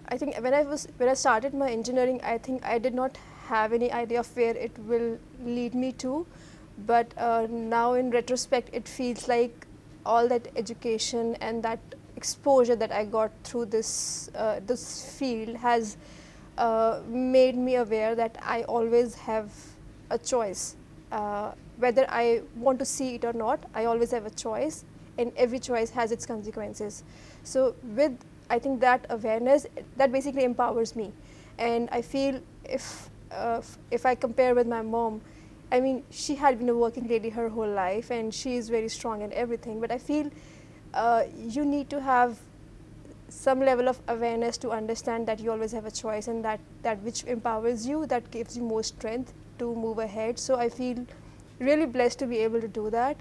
I think when I started my engineering, I think I did not have any idea of where it will lead me to, but now in retrospect, it feels like all that education and that exposure that I got through this field has made me aware that I always have a choice. Whether I want to see it or not, I always have a choice, and every choice has its consequences. So with, I think, that awareness, that basically empowers me. And I feel if I compare with my mom, I mean, she had been a working lady her whole life and she is very strong and everything, but I feel you need to have some level of awareness to understand that you always have a choice, and that which empowers you, that gives you more strength to move ahead. So I feel really blessed to be able to do that.